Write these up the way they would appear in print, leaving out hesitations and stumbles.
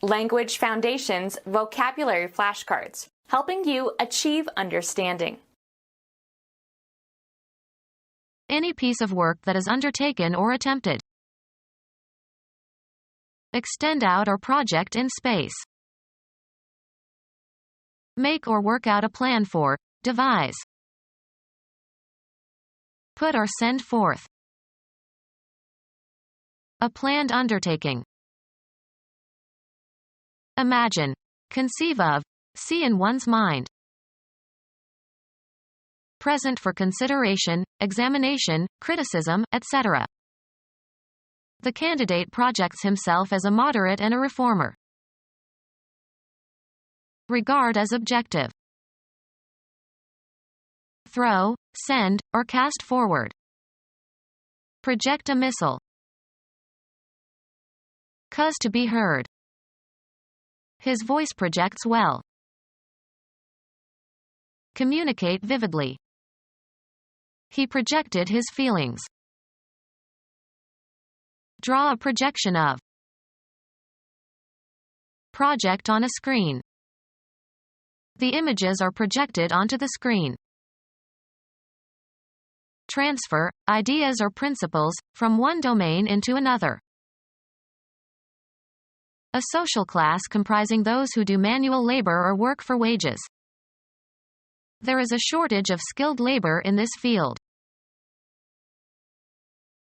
Language Foundations Vocabulary Flashcards, helping you achieve understanding. Any piece of work that is undertaken or attempted. Extend out or project in space. Make or work out a plan for, devise. Put or send forth. A planned undertaking. Imagine, conceive of, see in one's mind. Present for consideration, examination, criticism, etc. The candidate projects himself as a moderate and a reformer. Regard as objective. Throw, send, or cast forward. Project a missile. Cause to be heard. His voice projects well. Communicate vividly. He projected his feelings. Draw a projection of. Project on a screen. The images are projected onto the screen. Transfer, ideas or principles, from one domain into another. A social class comprising those who do manual labor or work for wages. There is a shortage of skilled labor in this field.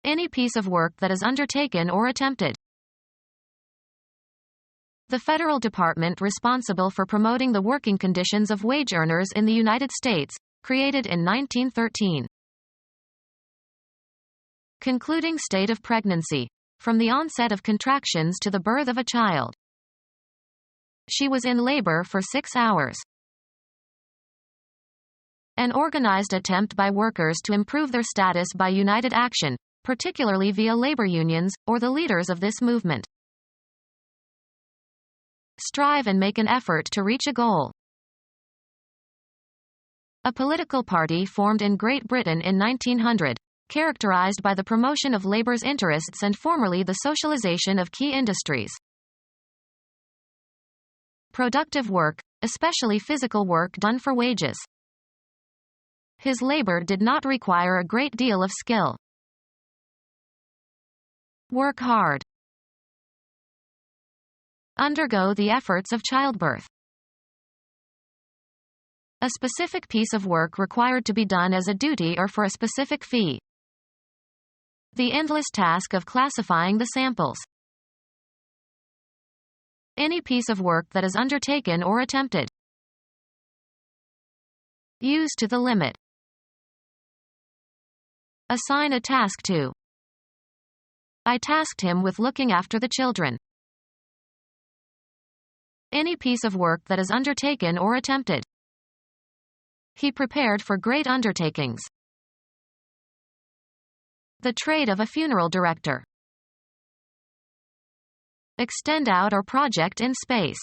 Any piece of work that is undertaken or attempted. The federal department responsible for promoting the working conditions of wage earners in the United States, created in 1913. Concluding state of pregnancy. From the onset of contractions to the birth of a child. She was in labor for 6 hours. An organized attempt by workers to improve their status by united action, particularly via labor unions, or the leaders of this movement. Strive and make an effort to reach a goal. A political party formed in Great Britain in 1900. Characterized by the promotion of labor's interests and formerly the socialization of key industries. Productive work, especially physical work done for wages. His labor did not require a great deal of skill. Work hard. Undergo the efforts of childbirth. A specific piece of work required to be done as a duty or for a specific fee. The endless task of classifying the samples. Any piece of work that is undertaken or attempted. Use to the limit. Assign a task to. I tasked him with looking after the children. Any piece of work that is undertaken or attempted. He prepared for great undertakings. The trade of a funeral director. Extend out or project in space.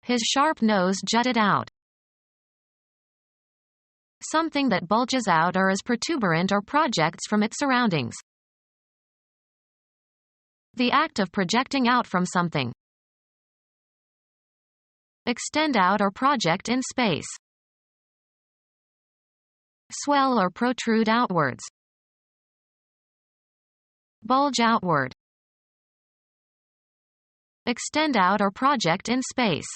His sharp nose jutted out. Something that bulges out or is protuberant or projects from its surroundings. The act of projecting out from something. Extend out or project in space. Swell or protrude outwards. Bulge outward. Extend out or project in space.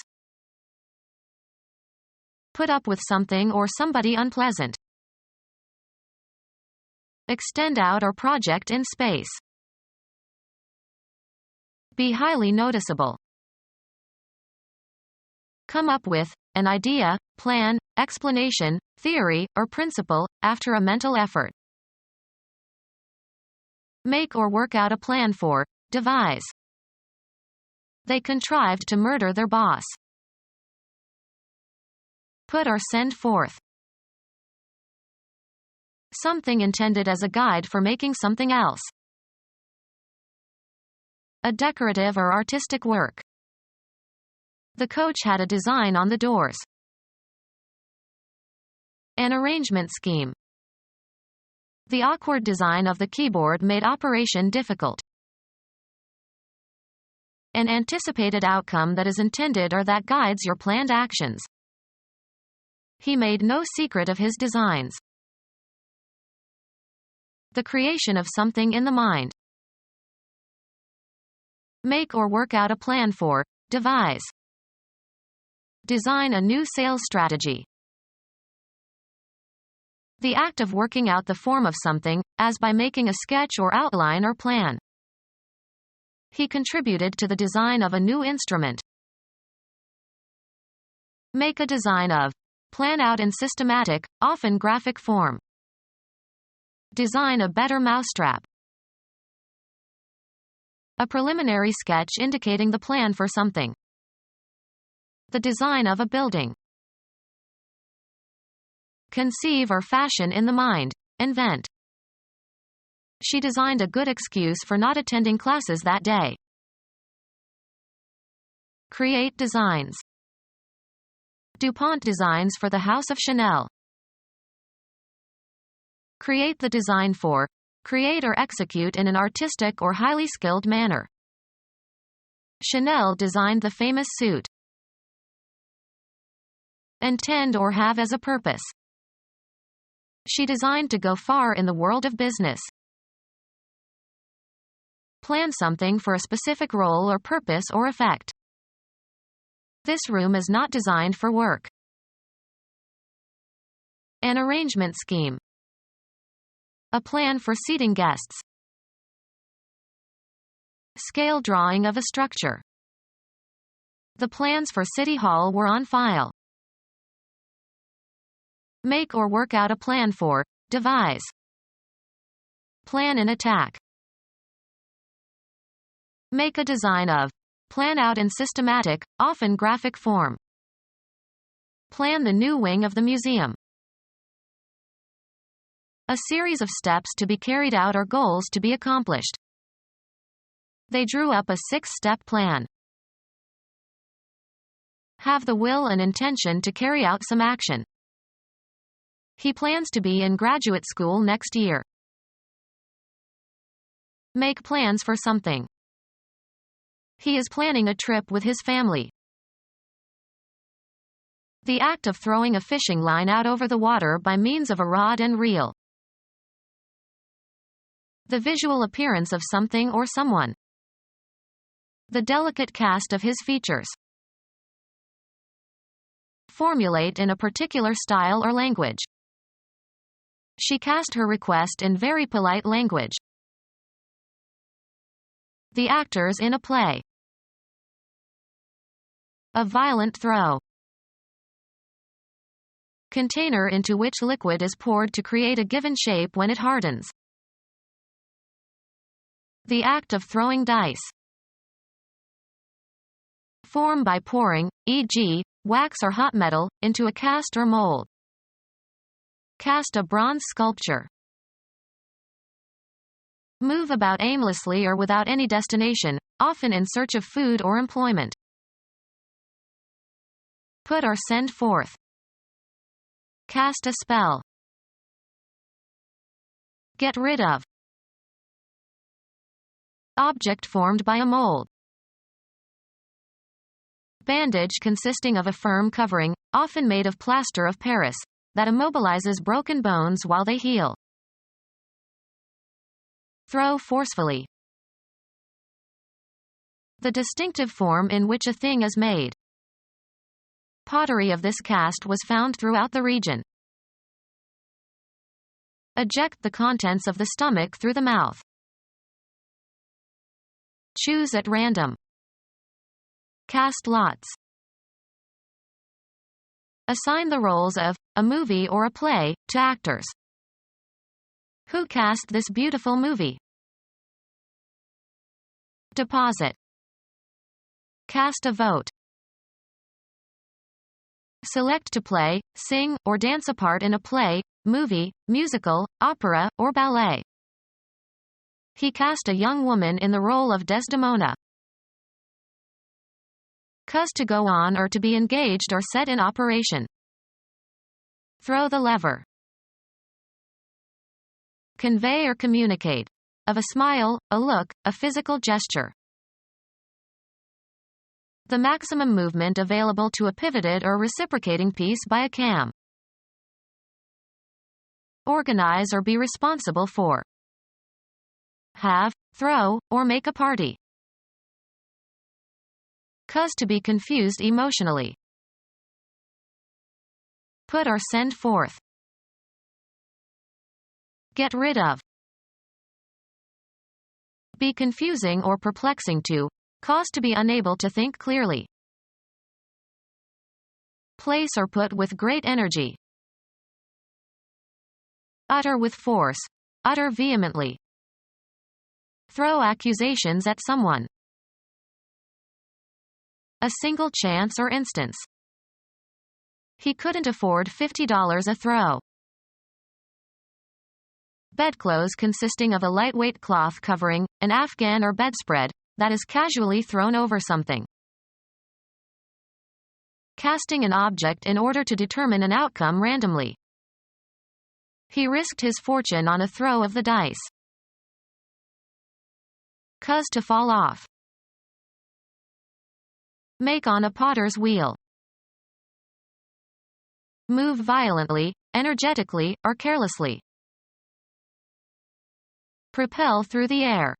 Put up with something or somebody unpleasant. Extend out or project in space. Be highly noticeable. Come up with an idea, plan, explanation, theory, or principle, after a mental effort. Make or work out a plan for, devise. They contrived to murder their boss. Put or send forth. Something intended as a guide for making something else. A decorative or artistic work. The coach had a design on the doors. An arrangement scheme. The awkward design of the keyboard made operation difficult. An anticipated outcome that is intended or that guides your planned actions. He made no secret of his designs. The creation of something in the mind. Make or work out a plan for, devise. Design a new sales strategy. The act of working out the form of something, as by making a sketch or outline or plan. He contributed to the design of a new instrument. Make a design of. Plan out in systematic, often graphic form. Design a better mousetrap. A preliminary sketch indicating the plan for something. The design of a building. Conceive or fashion in the mind, invent. She designed a good excuse for not attending classes that day. Create designs. DuPont designs for the House of Chanel. Create the design for. Create or execute in an artistic or highly skilled manner. Chanel designed the famous suit. Intend or have as a purpose. She designed to go far in the world of business. Plan something for a specific role or purpose or effect. This room is not designed for work. An arrangement scheme. A plan for seating guests. Scale drawing of a structure. The plans for City Hall were on file. Make or work out a plan for, devise. Plan an attack. Make a design of. Plan out in systematic, often graphic form. Plan the new wing of the museum. A series of steps to be carried out or goals to be accomplished. They drew up a 6-step plan. Have the will and intention to carry out some action. He plans to be in graduate school next year. Make plans for something. He is planning a trip with his family. The act of throwing a fishing line out over the water by means of a rod and reel. The visual appearance of something or someone. The delicate cast of his features. Formulate in a particular style or language. She cast her request in very polite language. The actors in a play. A violent throw. Container into which liquid is poured to create a given shape when it hardens. The act of throwing dice. Form by pouring, e.g., wax or hot metal, into a cast or mold. Cast a bronze sculpture. Move about aimlessly or without any destination, often in search of food or employment. Put or send forth. Cast a spell. Get rid of. Object formed by a mold. Bandage consisting of a firm covering, often made of plaster of Paris, that immobilizes broken bones while they heal. Throw forcefully. The distinctive form in which a thing is made. Pottery of this cast was found throughout the region. Eject the contents of the stomach through the mouth. Choose at random. Cast lots. Assign the roles of a movie or a play to actors. Who cast this beautiful movie? Deposit. Cast a vote. Select to play, sing, or dance a part in a play, movie, musical, opera, or ballet. He cast a young woman in the role of Desdemona. Cause to go on or to be engaged or set in operation. Throw the lever. Convey or communicate. Of a smile, a look, a physical gesture. The maximum movement available to a pivoted or reciprocating piece by a cam. Organize or be responsible for. Have, throw, or make a party. Cause to be confused emotionally. Put or send forth. Get rid of. Be confusing or perplexing to. Cause to be unable to think clearly. Place or put with great energy. Utter with force. Utter vehemently. Throw accusations at someone. A single chance or instance. He couldn't afford $50 a throw. Bedclothes consisting of a lightweight cloth covering, an afghan or bedspread, that is casually thrown over something. Casting an object in order to determine an outcome randomly. He risked his fortune on a throw of the dice. Cause to fall off. Make on a potter's wheel. Move violently, energetically, or carelessly. Propel through the air.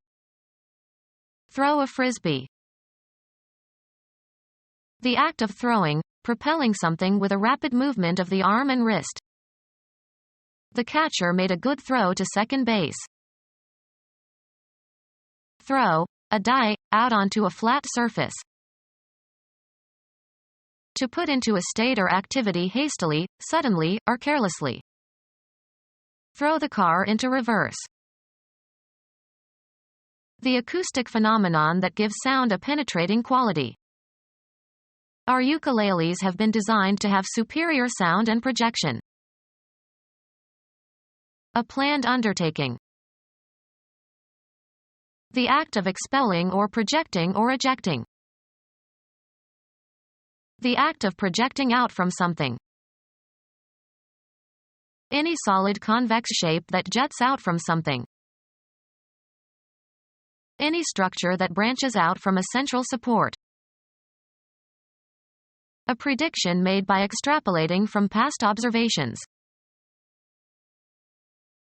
Throw a frisbee. The act of throwing, propelling something with a rapid movement of the arm and wrist. The catcher made a good throw to second base. Throw, a die, out onto a flat surface. To put into a state or activity hastily, suddenly, or carelessly. Throw the car into reverse. The acoustic phenomenon that gives sound a penetrating quality. Our ukuleles have been designed to have superior sound and projection. A planned undertaking. The act of expelling or projecting or ejecting. The act of projecting out from something. Any solid convex shape that jets out from something. Any structure that branches out from a central support. A prediction made by extrapolating from past observations.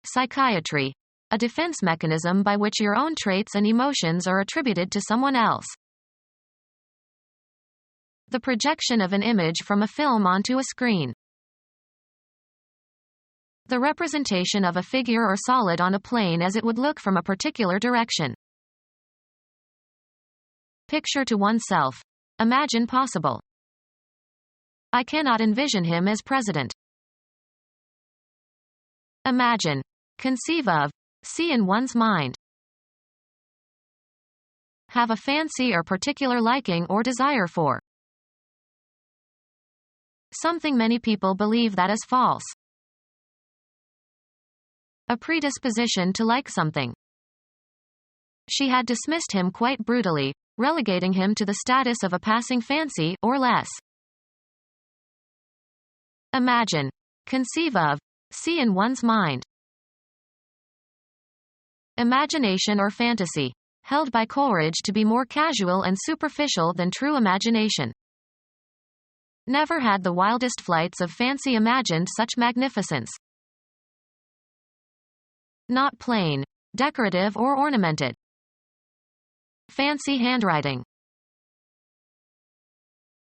Psychiatry. A defense mechanism by which your own traits and emotions are attributed to someone else. The projection of an image from a film onto a screen. The representation of a figure or solid on a plane as it would look from a particular direction. Picture to oneself. Imagine possible. I cannot envision him as president. Imagine. Conceive of. See in one's mind. Have a fancy or particular liking or desire for. Something many people believe that is false. A predisposition to like something. She had dismissed him quite brutally, relegating him to the status of a passing fancy, or less. Imagine. Conceive of. See in one's mind. Imagination or fantasy. Held by Coleridge to be more casual and superficial than true imagination. Never had the wildest flights of fancy imagined such magnificence. Not plain, decorative or ornamented. Fancy handwriting.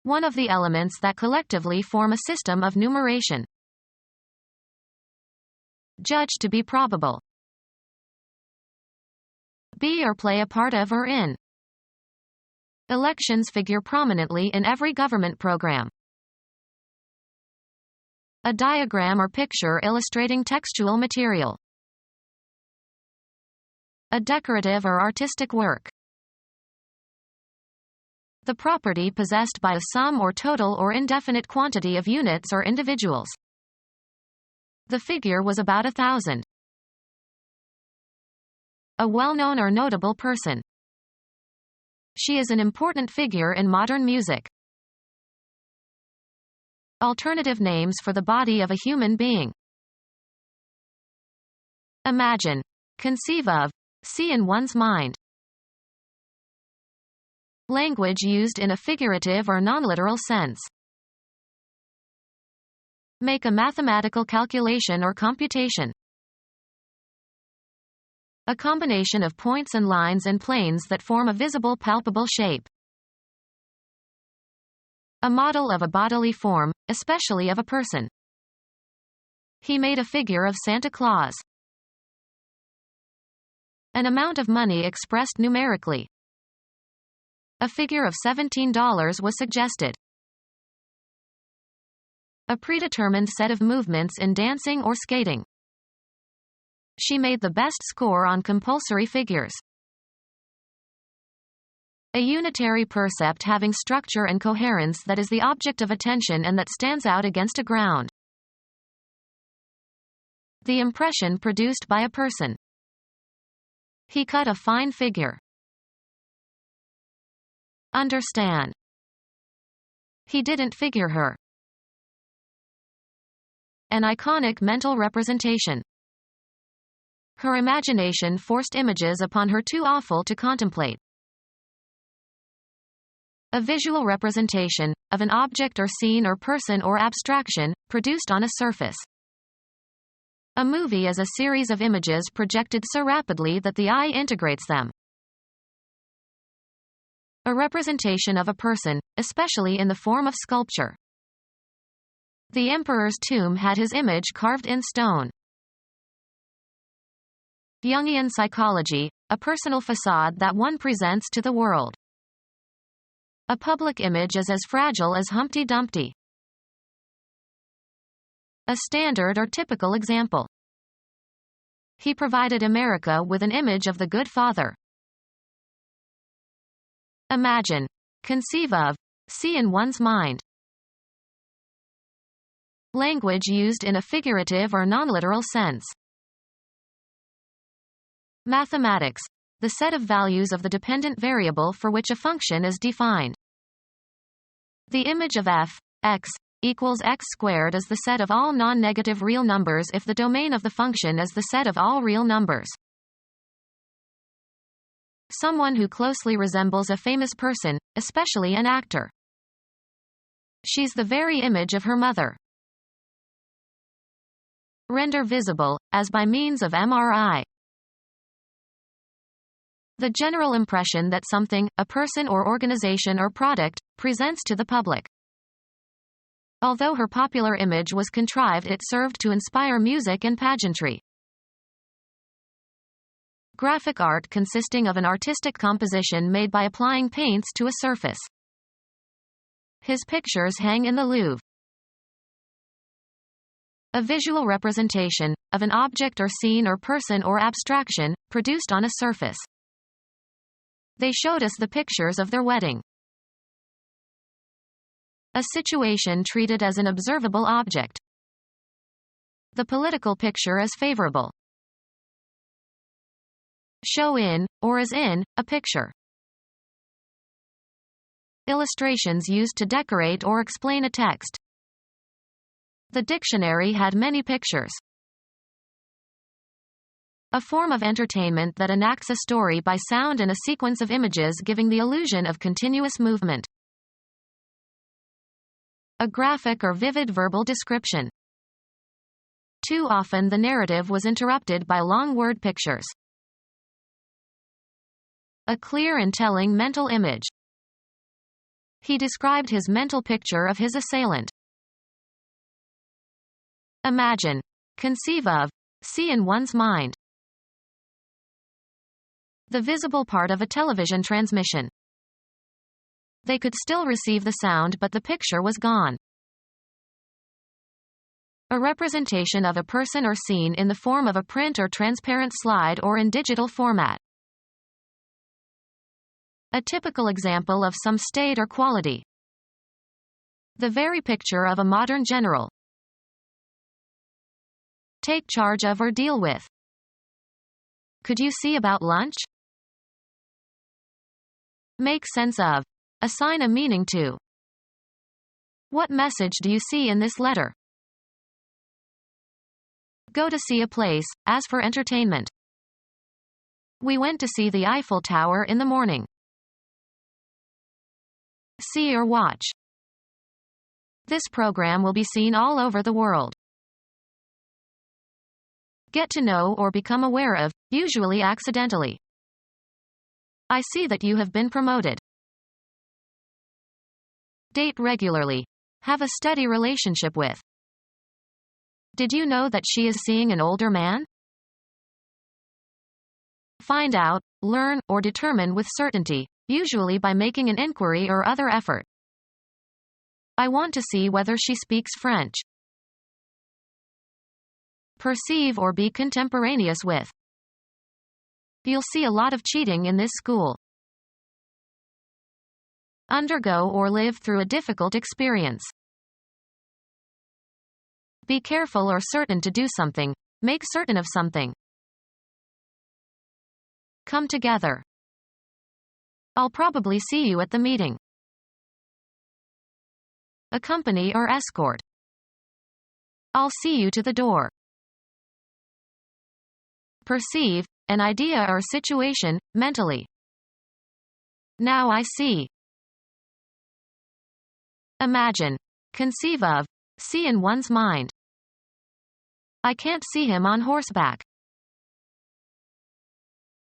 One of the elements that collectively form a system of numeration. Judged to be probable. Be or play a part of or in. Elections figure prominently in every government program. A diagram or picture illustrating textual material. A decorative or artistic work. The property possessed by a sum or total or indefinite quantity of units or individuals. The figure was about 1,000. A well-known or notable person. She is an important figure in modern music. Alternative names for the body of a human being. Imagine. Conceive of. See in one's mind. Language used in a figurative or non-literal sense. Make a mathematical calculation or computation. A combination of points and lines and planes that form a visible palpable shape. A model of a bodily form, especially of a person. He made a figure of Santa Claus. An amount of money expressed numerically. A figure of $17 was suggested. A predetermined set of movements in dancing or skating. She made the best score on compulsory figures. A unitary percept having structure and coherence that is the object of attention and that stands out against a ground. The impression produced by a person. He cut a fine figure. Understand. He didn't figure her. An iconic mental representation. Her imagination forced images upon her too awful to contemplate. A visual representation, of an object or scene or person or abstraction, produced on a surface. A movie is a series of images projected so rapidly that the eye integrates them. A representation of a person, especially in the form of sculpture. The emperor's tomb had his image carved in stone. Jungian psychology, a personal facade that one presents to the world. A public image is as fragile as Humpty Dumpty. A standard or typical example. He provided America with an image of the good father. Imagine. Conceive of. See in one's mind. Language used in a figurative or non-literal sense. Mathematics. The set of values of the dependent variable for which a function is defined. The image of f, x, equals x squared is the set of all non-negative real numbers if the domain of the function is the set of all real numbers. Someone who closely resembles a famous person, especially an actor. She's the very image of her mother. Render visible, as by means of MRI. The general impression that something, a person or organization or product, presents to the public. Although her popular image was contrived, it served to inspire music and pageantry. Graphic art consisting of an artistic composition made by applying paints to a surface. His pictures hang in the Louvre. A visual representation, of an object or scene or person or abstraction, produced on a surface. They showed us the pictures of their wedding. A situation treated as an observable object. The political picture is favorable. Show in, or as in, a picture. Illustrations used to decorate or explain a text. The dictionary had many pictures. A form of entertainment that enacts a story by sound and a sequence of images giving the illusion of continuous movement. A graphic or vivid verbal description. Too often the narrative was interrupted by long word pictures. A clear and telling mental image. He described his mental picture of his assailant. Imagine. Conceive of. See in one's mind. The visible part of a television transmission. They could still receive the sound, but the picture was gone. A representation of a person or scene in the form of a print or transparent slide or in digital format. A typical example of some state or quality. The very picture of a modern general. Take charge of or deal with. Could you see about lunch? Make sense of. Assign a meaning to. What message do you see in this letter? Go to see a place, as for entertainment. We went to see the Eiffel Tower in the morning. See or watch. This program will be seen all over the world. Get to know or become aware of, usually accidentally. I see that you have been promoted. Date regularly. Have a steady relationship with. Did you know that she is seeing an older man? Find out, learn, or determine with certainty, usually by making an inquiry or other effort. I want to see whether she speaks French. Perceive or be contemporaneous with. You'll see a lot of cheating in this school. Undergo or live through a difficult experience. Be careful or certain to do something. Make certain of something. Come together. I'll probably see you at the meeting. Accompany or escort. I'll see you to the door. Perceive, an idea or situation, mentally. Now I see. Imagine. Conceive of. See in one's mind. I can't see him on horseback.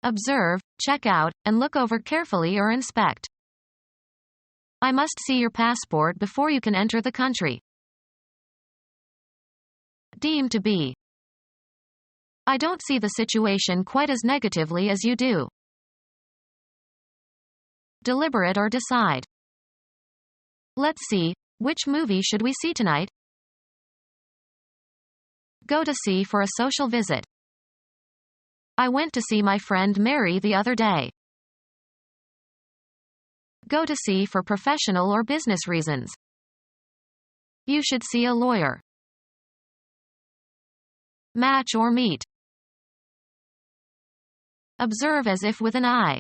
Observe, check out, and look over carefully or inspect. I must see your passport before you can enter the country. Deem to be. I don't see the situation quite as negatively as you do. Deliberate or decide. Let's see, which movie should we see tonight? Go to see for a social visit. I went to see my friend Mary the other day. Go to see for professional or business reasons. You should see a lawyer. Match or meet. Observe as if with an eye.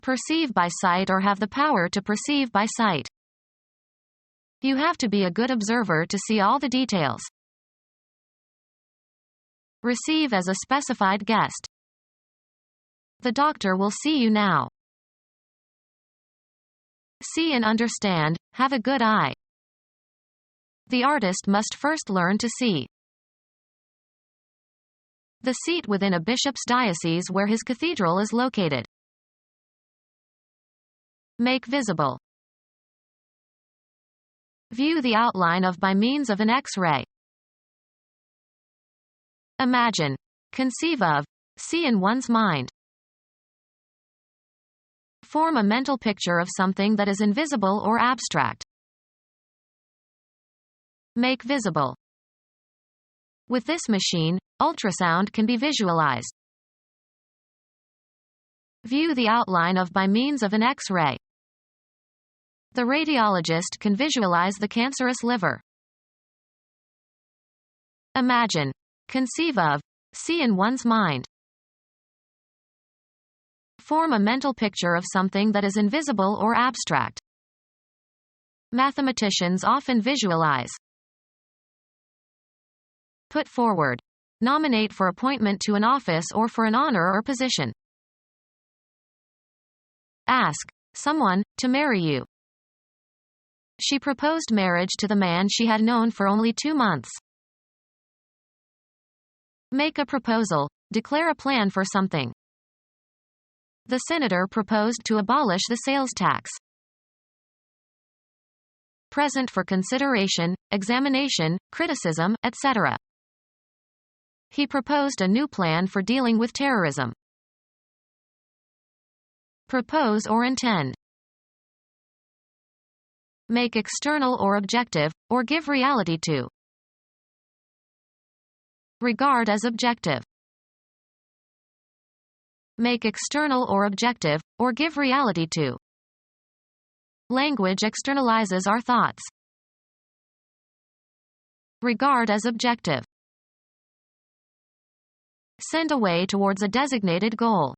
Perceive by sight or have the power to perceive by sight. You have to be a good observer to see all the details. Receive as a specified guest. The doctor will see you now. See and understand, have a good eye. The artist must first learn to see. The seat within a bishop's diocese where his cathedral is located. Make visible. View the outline of by means of an X-ray. Imagine. Conceive of. See in one's mind. Form a mental picture of something that is invisible or abstract. Make visible. With this machine, ultrasound can be visualized. View the outline of by means of an X-ray. The radiologist can visualize the cancerous liver. Imagine. Conceive of. See in one's mind. Form a mental picture of something that is invisible or abstract. Mathematicians often visualize. Put forward. Nominate for appointment to an office or for an honor or position. Ask someone to marry you. She proposed marriage to the man she had known for only 2 months. Make a proposal. Declare a plan for something. The senator proposed to abolish the sales tax. Present for consideration, examination, criticism, etc. He proposed a new plan for dealing with terrorism. Propose or intend. Make external or objective, or give reality to. Regard as objective. Make external or objective, or give reality to. Language externalizes our thoughts. Regard as objective. Send away towards a designated goal.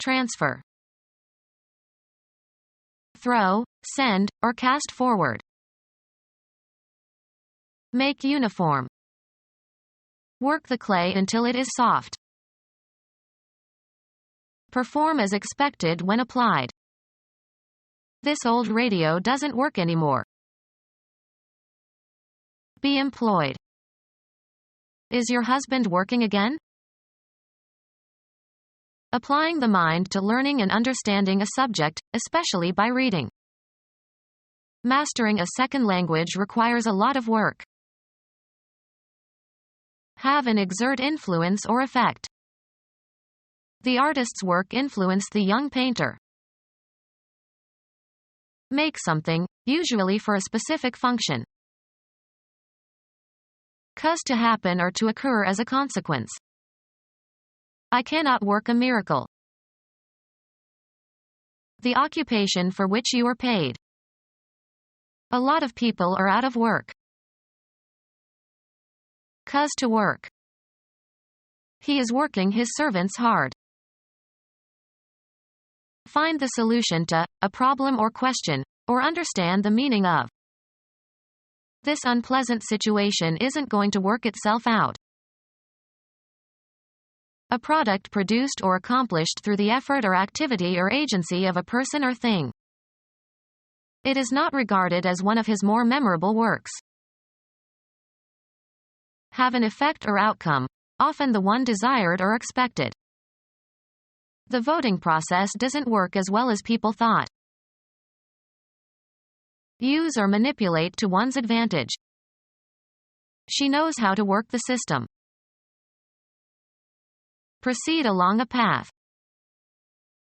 Transfer. Throw, send, or cast forward. Make uniform. Work the clay until it is soft. Perform as expected when applied. This old radio doesn't work anymore. Be employed. Is your husband working again? Applying the mind to learning and understanding a subject, especially by reading. Mastering a second language requires a lot of work. Have and exert influence or effect. The artist's work influenced the young painter. Make something, usually for a specific function. Cause to happen or to occur as a consequence. I cannot work a miracle. The occupation for which you are paid. A lot of people are out of work. Cause to work. He is working his servants hard. Find the solution to a problem or question, or understand the meaning of. This unpleasant situation isn't going to work itself out. A product produced or accomplished through the effort or activity or agency of a person or thing. It is not regarded as one of his more memorable works. Have an effect or outcome, often the one desired or expected. The voting process doesn't work as well as people thought. Use or manipulate to one's advantage. She knows how to work the system. Proceed along a path.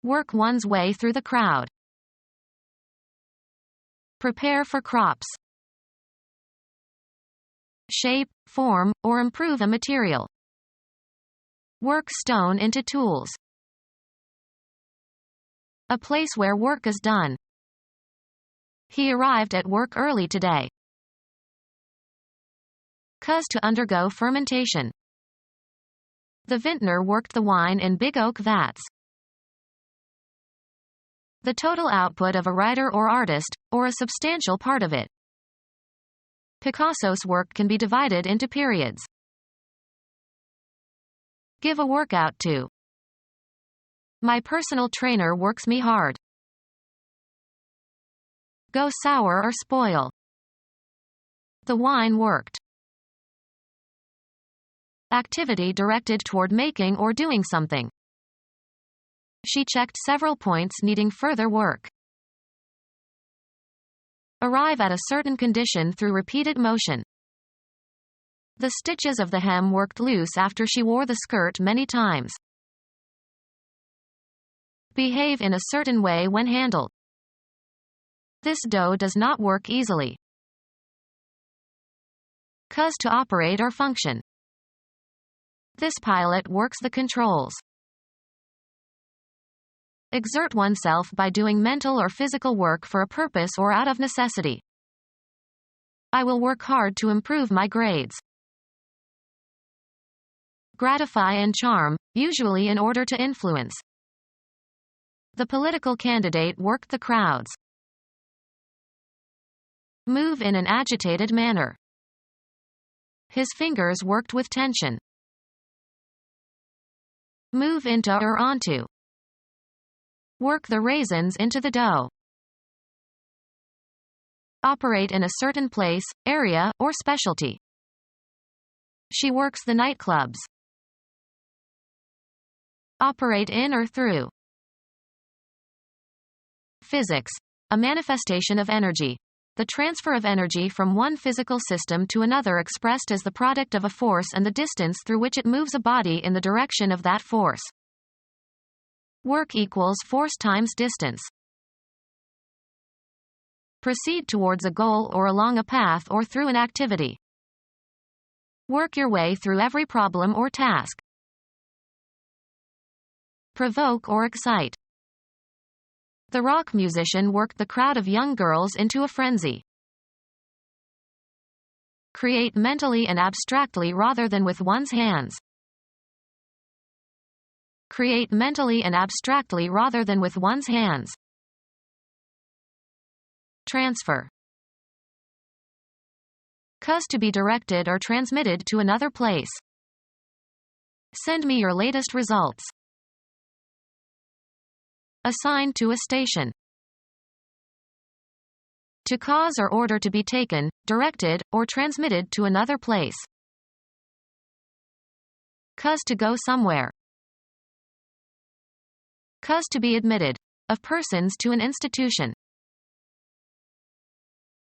Work one's way through the crowd. Prepare for crops. Shape, form, or improve a material. Work stone into tools. A place where work is done. He arrived at work early today. Cause to undergo fermentation. The vintner worked the wine in big oak vats. The total output of a writer or artist, or a substantial part of it. Picasso's work can be divided into periods. Give a workout to. My personal trainer works me hard. Go sour or spoil. The wine worked. Activity directed toward making or doing something. She checked several points needing further work. Arrive at a certain condition through repeated motion. The stitches of the hem worked loose after she wore the skirt many times. Behave in a certain way when handled. This dough does not work easily. Cause to operate or function. This pilot works the controls. Exert oneself by doing mental or physical work for a purpose or out of necessity. I will work hard to improve my grades. Gratify and charm, usually in order to influence. The political candidate worked the crowds. Move in an agitated manner. His fingers worked with tension. Move into or onto. Work the raisins into the dough. Operate in a certain place, area, or specialty. She works the nightclubs. Operate in or through. Physics. A manifestation of energy. The transfer of energy from one physical system to another expressed as the product of a force and the distance through which it moves a body in the direction of that force. Work equals force times distance. Proceed towards a goal or along a path or through an activity. Work your way through every problem or task. Provoke or excite. The rock musician worked the crowd of young girls into a frenzy. Create mentally and abstractly rather than with one's hands. Create mentally and abstractly rather than with one's hands. Transfer. Cause to be directed or transmitted to another place. Send me your latest results. Assigned to a station. To cause or order to be taken, directed, or transmitted to another place. Cause to go somewhere. Cause to be admitted. Of persons to an institution.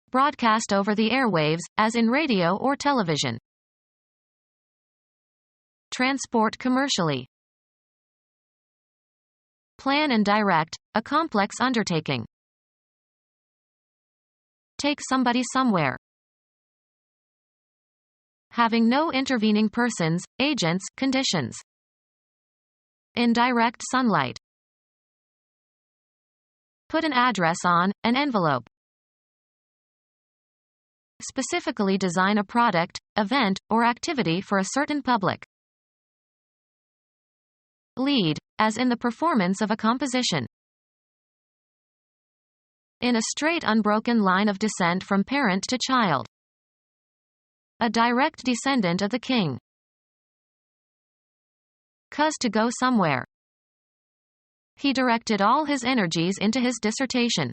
Broadcast over the airwaves, as in radio or television. Transport commercially. Plan and direct, a complex undertaking. Take somebody somewhere. Having no intervening persons, agents, conditions. In direct sunlight. Put an address on an envelope. Specifically design a product, event, or activity for a certain public. Lead, as in the performance of a composition. In a straight unbroken line of descent from parent to child. A direct descendant of the king. Cause to go somewhere. He directed all his energies into his dissertation.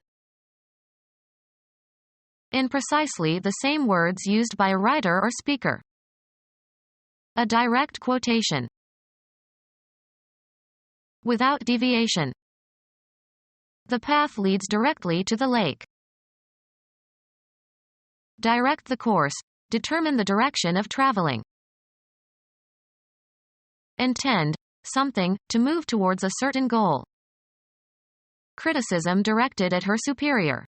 In precisely the same words used by a writer or speaker. A direct quotation. Without deviation. The path leads directly to the lake. Direct the course. Determine the direction of traveling. Intend something, to move towards a certain goal. Criticism directed at her superior.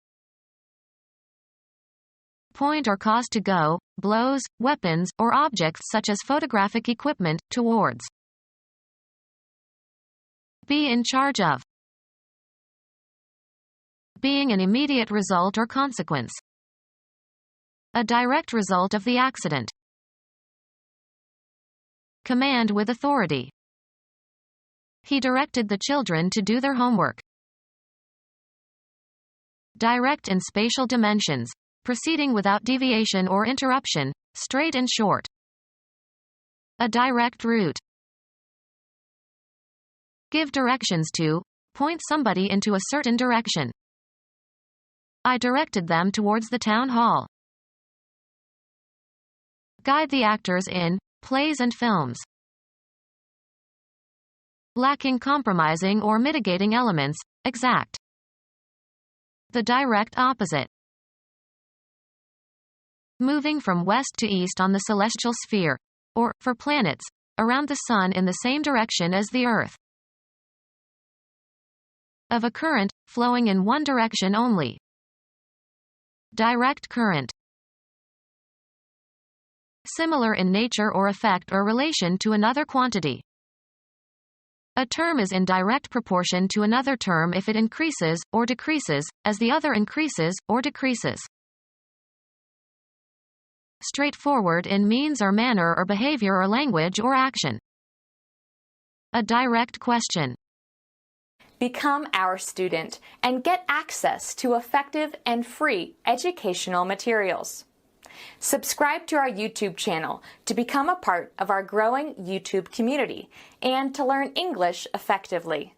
Point or cause to go, blows, weapons, or objects such as photographic equipment, towards. Be in charge of. Being an immediate result or consequence. A direct result of the accident. Command with authority. He directed the children to do their homework. Direct in spatial dimensions, proceeding without deviation or interruption, straight and short. A direct route. Give directions to, point somebody into a certain direction. I directed them towards the town hall. Guide the actors in plays and films. Lacking compromising or mitigating elements, exact. The direct opposite. Moving from west to east on the celestial sphere, or, for planets, around the sun in the same direction as the Earth. Of a current, flowing in one direction only. Direct current. Similar in nature or effect or relation to another quantity. A term is in direct proportion to another term if it increases, or decreases, as the other increases, or decreases. Straightforward in means or manner or behavior or language or action. A direct question. Become our student and get access to effective and free educational materials. Subscribe to our YouTube channel to become a part of our growing YouTube community and to learn English effectively.